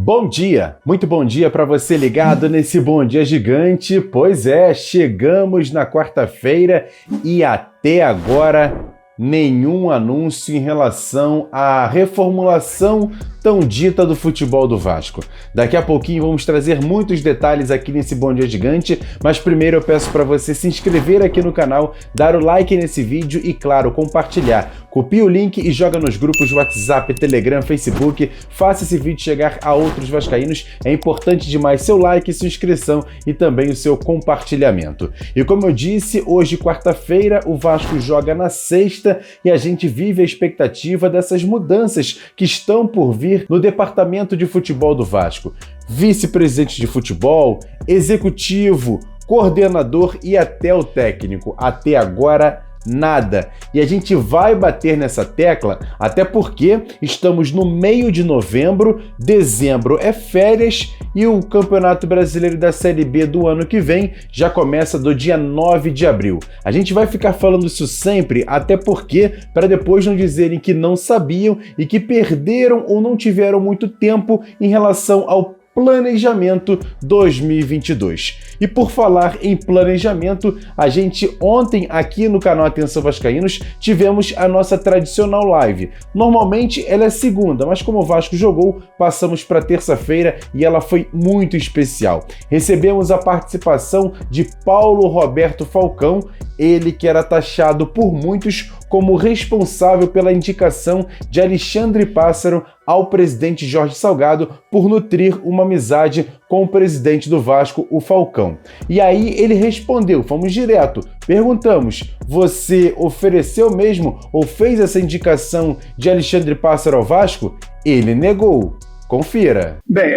Bom dia, muito bom dia para você ligado nesse Bom Dia Gigante. Pois é, chegamos na quarta-feira e até agora nenhum anúncio em relação à reformulação tão dita do futebol do Vasco. Daqui a pouquinho vamos trazer muitos detalhes aqui nesse Bom Dia Gigante, mas primeiro eu peço para você se inscrever aqui no canal, dar o like nesse vídeo e, claro, compartilhar. Copia o link e joga nos grupos WhatsApp, Telegram, Facebook, faça esse vídeo chegar a outros vascaínos. É importante demais seu like, sua inscrição e também o seu compartilhamento. E como eu disse, hoje, quarta-feira, o Vasco joga na sexta e a gente vive a expectativa dessas mudanças que estão por vir no departamento de futebol do Vasco. Vice-presidente de futebol, executivo, coordenador e até o técnico. Até agora, nada. E a gente vai bater nessa tecla, até porque estamos no meio de novembro, dezembro é férias e o Campeonato Brasileiro da Série B do ano que vem já começa do dia 9 de abril. A gente vai ficar falando isso sempre, até porque, para depois não dizerem que não sabiam e que perderam ou não tiveram muito tempo em relação ao Planejamento 2022. E por falar em planejamento, a gente ontem aqui no canal Atenção Vascaínos tivemos a nossa tradicional live. Normalmente ela é segunda, mas como o Vasco jogou, passamos para terça-feira e ela foi muito especial. Recebemos a participação de Paulo Roberto Falcão, ele que era taxado por muitos como responsável pela indicação de Alexandre Pássaro ao presidente Jorge Salgado por nutrir uma amizade com o presidente do Vasco, o Falcão. E aí ele respondeu, fomos direto, perguntamos, você ofereceu mesmo ou fez essa indicação de Alexandre Pássaro ao Vasco? Ele negou. Confira. Bem,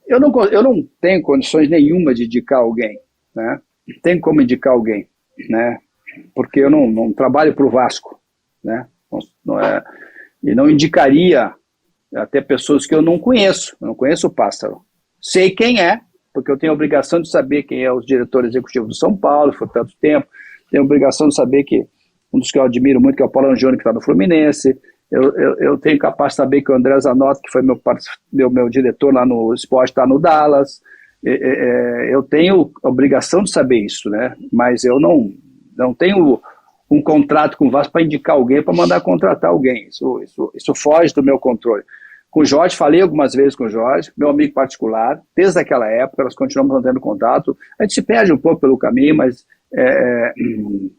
eu não tenho condições nenhuma de indicar alguém, né? Não tem como indicar alguém, né? Porque eu não trabalho para o Vasco, né? E não indicaria até pessoas que eu não conheço o Pássaro. Sei quem é, porque eu tenho a obrigação de saber quem é o diretor executivo do São Paulo, foi tanto tempo, tenho a obrigação de saber que um dos que eu admiro muito, que é o Paulo Angione, que está no Fluminense, eu tenho capaz de saber que o André Zanotto, que foi meu diretor lá no Sport, está no Dallas, eu tenho a obrigação de saber isso, né? Mas eu não tenho um contrato com o Vasco para indicar alguém, para mandar contratar alguém. Isso foge do meu controle. Com o Jorge, falei algumas vezes com o Jorge, meu amigo particular, desde aquela época, nós continuamos mantendo contato. A gente se perde um pouco pelo caminho, mas,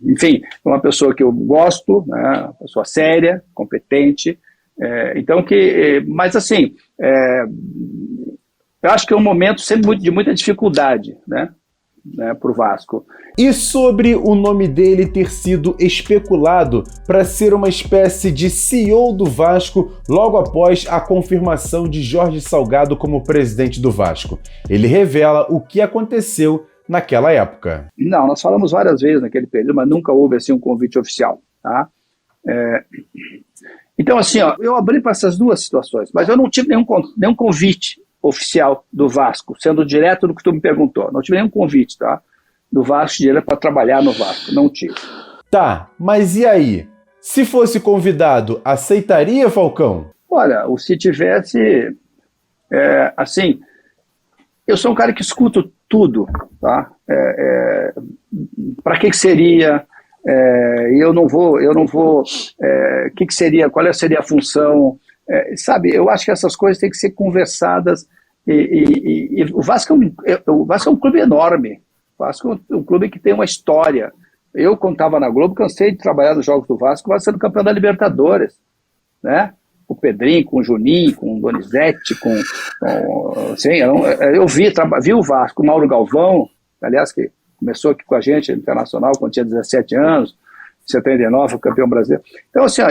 enfim, é uma pessoa que eu gosto, né, uma pessoa séria, competente. Mas assim, eu acho que é um momento sempre de muita dificuldade, né? Para o Vasco. E sobre o nome dele ter sido especulado para ser uma espécie de CEO do Vasco logo após a confirmação de Jorge Salgado como presidente do Vasco. Ele revela o que aconteceu naquela época. Não, nós falamos várias vezes naquele período, mas nunca houve assim um convite oficial, tá? Então assim, eu abri para essas duas situações, mas eu não tive nenhum convite oficial do Vasco, sendo direto do que tu me perguntou. Não tive nenhum convite, tá? Do Vasco direto para trabalhar no Vasco. Não tive. Tá, mas e aí? Se fosse convidado, aceitaria, Falcão? Olha, se tivesse... assim, eu sou um cara que escuto tudo, tá? Para que seria... eu não vou... que seria... Qual seria a função... sabe, eu acho que essas coisas têm que ser conversadas e o Vasco é um clube enorme. O Vasco é um clube que tem uma história. Eu, quando estava na Globo, cansei de trabalhar nos jogos do Vasco, vai sendo campeão da Libertadores, né? Com o Pedrinho, com o Juninho, com o Donizete, assim, eu vi o Vasco, o Mauro Galvão, aliás, que começou aqui com a gente, internacional, quando tinha 17 anos, em 79, foi campeão brasileiro. Então, assim,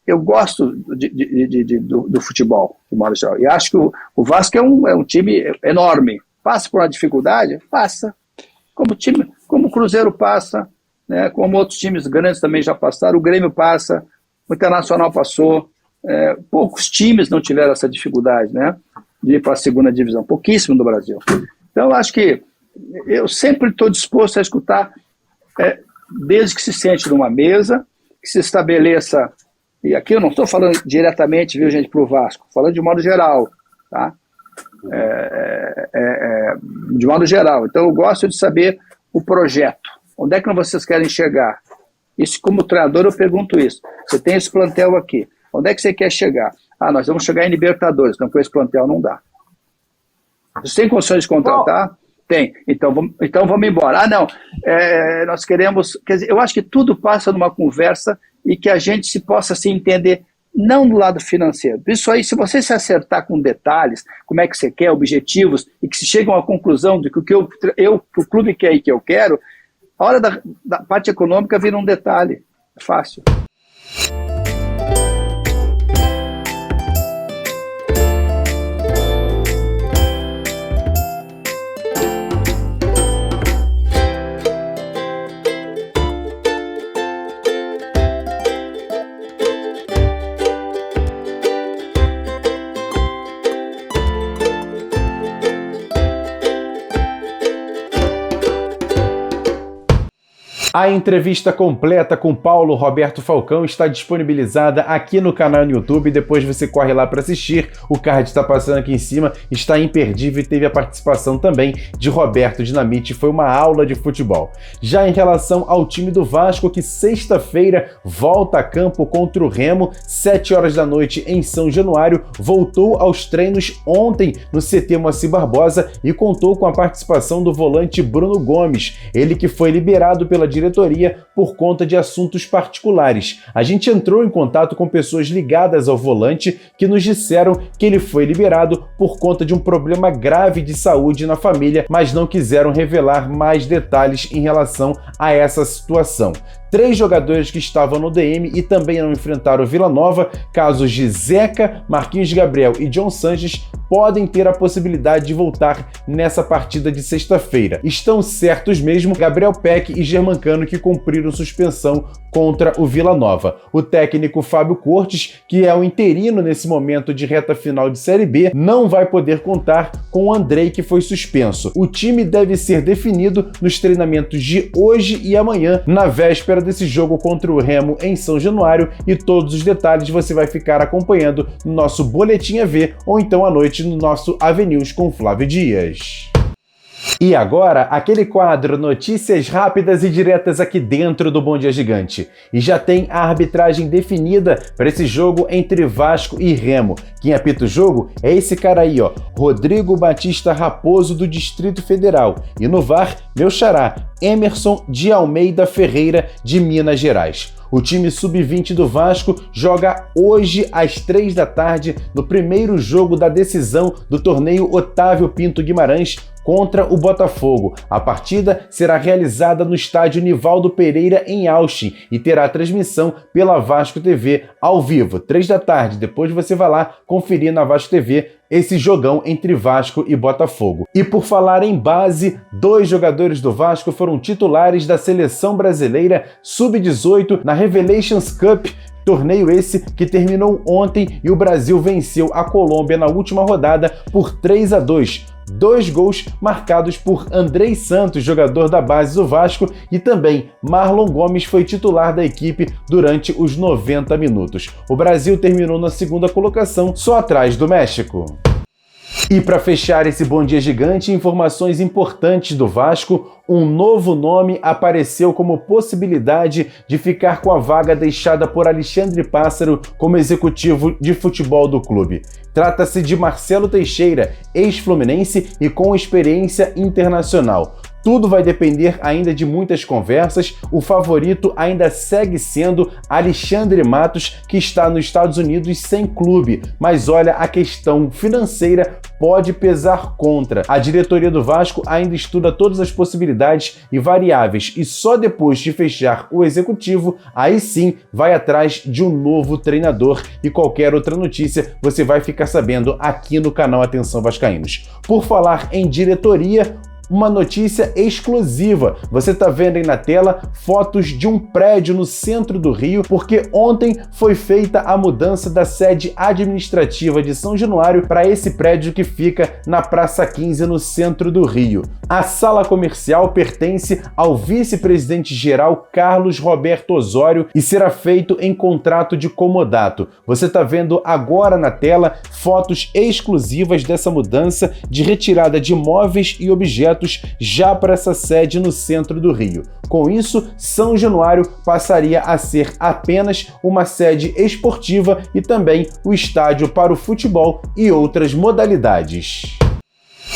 eu gosto do futebol, de modo geral. E acho que o Vasco é um time enorme. Passa por uma dificuldade? Passa. Como o Cruzeiro passa, né? Como outros times grandes também já passaram. O Grêmio passa, o Internacional passou. Poucos times não tiveram essa dificuldade, né? De ir para a segunda divisão. Pouquíssimo no Brasil. Então, eu acho que eu sempre estou disposto a escutar, desde que se sente numa mesa, que se estabeleça. E aqui eu não estou falando diretamente, viu, gente, para o Vasco, falando de modo geral, tá? de modo geral. Então, eu gosto de saber o projeto. Onde é que vocês querem chegar? Isso, como treinador, eu pergunto isso. Você tem esse plantel aqui. Onde é que você quer chegar? Ah, nós vamos chegar em Libertadores. Então, com esse plantel não dá. Você tem condições de contratar? Tem. Então vamos embora. Ah, não. Nós queremos... Quer dizer, eu acho que tudo passa numa conversa e que a gente se possa se entender, não do lado financeiro. Isso aí, se você se acertar com detalhes, como é que você quer, objetivos, e que se chega a uma conclusão de que o que o clube quer e que eu quero, a hora da parte econômica vira um detalhe. É fácil. A entrevista completa com Paulo Roberto Falcão está disponibilizada aqui no canal no YouTube, depois você corre lá para assistir, o card está passando aqui em cima, está imperdível e teve a participação também de Roberto Dinamite, foi uma aula de futebol. Já em relação ao time do Vasco, que sexta-feira volta a campo contra o Remo, 7 horas da noite em São Januário, voltou aos treinos ontem no CT Moacir Barbosa e contou com a participação do volante Bruno Gomes, ele que foi liberado pela diretoria por conta de assuntos particulares. A gente entrou em contato com pessoas ligadas ao volante que nos disseram que ele foi liberado por conta de um problema grave de saúde na família, mas não quiseram revelar mais detalhes em relação a essa situação. 3 jogadores que estavam no DM e também não enfrentaram o Vila Nova, casos de Zeca, Marquinhos Gabriel e John Sanches, podem ter a possibilidade de voltar nessa partida de sexta-feira. Estão certos mesmo Gabriel Peck e Germancano, que cumpriram suspensão contra o Vila Nova. O técnico Fábio Cortes, que é o interino nesse momento de reta final de Série B, não vai poder contar com o Andrei, que foi suspenso. O time deve ser definido nos treinamentos de hoje e amanhã, na véspera desse jogo contra o Remo em São Januário, e todos os detalhes você vai ficar acompanhando no nosso Boletim AV ou então à noite no nosso AVNews com Flávio Dias. E agora, aquele quadro Notícias Rápidas e Diretas aqui dentro do Bom Dia Gigante. E já tem a arbitragem definida para esse jogo entre Vasco e Remo. Quem apita o jogo é esse cara aí, ó, Rodrigo Batista Raposo, do Distrito Federal. E no VAR, meu xará, Emerson de Almeida Ferreira, de Minas Gerais. O time sub-20 do Vasco joga hoje às 3 da tarde no primeiro jogo da decisão do torneio Otávio Pinto Guimarães contra o Botafogo. A partida será realizada no estádio Nivaldo Pereira, em Austin, e terá transmissão pela Vasco TV ao vivo, 3 da tarde. Depois você vai lá conferir na Vasco TV esse jogão entre Vasco e Botafogo. E por falar em base, 2 jogadores do Vasco foram titulares da seleção brasileira sub-18 na Revelations Cup, torneio esse que terminou ontem e o Brasil venceu a Colômbia na última rodada por 3-2. 2 gols marcados por Andrei Santos, jogador da base do Vasco, e também Marlon Gomes foi titular da equipe durante os 90 minutos. O Brasil terminou na segunda colocação, só atrás do México. E para fechar esse Bom Dia Gigante, informações importantes do Vasco. Um novo nome apareceu como possibilidade de ficar com a vaga deixada por Alexandre Pássaro como executivo de futebol do clube. Trata-se de Marcelo Teixeira, ex-fluminense e com experiência internacional. Tudo vai depender ainda de muitas conversas. O favorito ainda segue sendo Alexandre Matos, que está nos Estados Unidos sem clube. Mas olha, a questão financeira pode pesar contra. A diretoria do Vasco ainda estuda todas as possibilidades e variáveis e só depois de fechar o executivo, aí sim vai atrás de um novo treinador, e qualquer outra notícia você vai ficar sabendo aqui no canal Atenção Vascaínos. Por falar em diretoria, uma notícia exclusiva. Você está vendo aí na tela fotos de um prédio no centro do Rio, porque ontem foi feita a mudança da sede administrativa de São Januário para esse prédio que fica na Praça 15, no centro do Rio. A sala comercial pertence ao vice-presidente-geral Carlos Roberto Osório e será feito em contrato de comodato. Você está vendo agora na tela fotos exclusivas dessa mudança de retirada de móveis e objetos já para essa sede no centro do Rio. Com isso, São Januário passaria a ser apenas uma sede esportiva e também o estádio para o futebol e outras modalidades.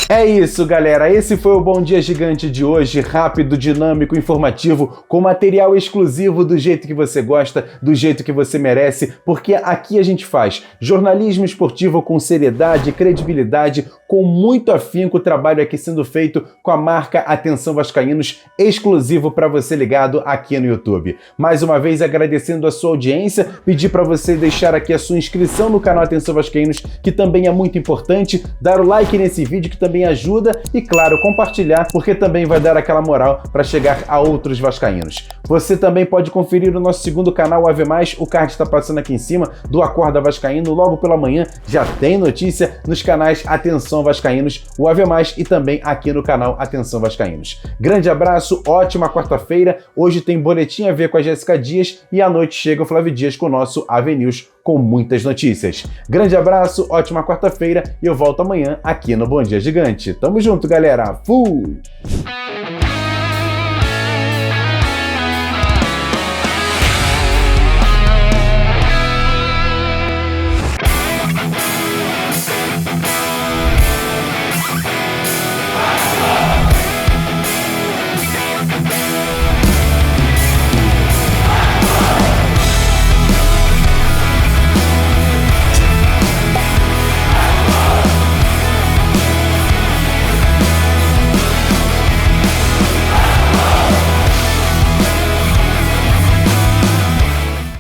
É isso, galera. Esse foi o Bom Dia Gigante de hoje, rápido, dinâmico, informativo, com material exclusivo do jeito que você gosta, do jeito que você merece, porque aqui a gente faz jornalismo esportivo com seriedade, credibilidade, com muito afinco, o trabalho aqui sendo feito com a marca Atenção Vascaínos, exclusivo para você ligado aqui no YouTube. Mais uma vez, agradecendo a sua audiência, pedir para você deixar aqui a sua inscrição no canal Atenção Vascaínos, que também é muito importante, dar o like nesse vídeo, que também ajuda, e claro, compartilhar, porque também vai dar aquela moral para chegar a outros vascaínos. Você também pode conferir o nosso segundo canal, o Ave Mais, o card está passando aqui em cima, do Acorda Vascaíno, logo pela manhã já tem notícia nos canais Atenção Vascaínos, o Ave Mais e também aqui no canal Atenção Vascaínos. Grande abraço, ótima quarta-feira, hoje tem boletim a ver com a Jéssica Dias e à noite chega o Flávio Dias com o nosso Ave News com muitas notícias. Grande abraço, ótima quarta-feira e eu volto amanhã aqui no Bom Dia Gigante. Tamo junto, galera. Fui!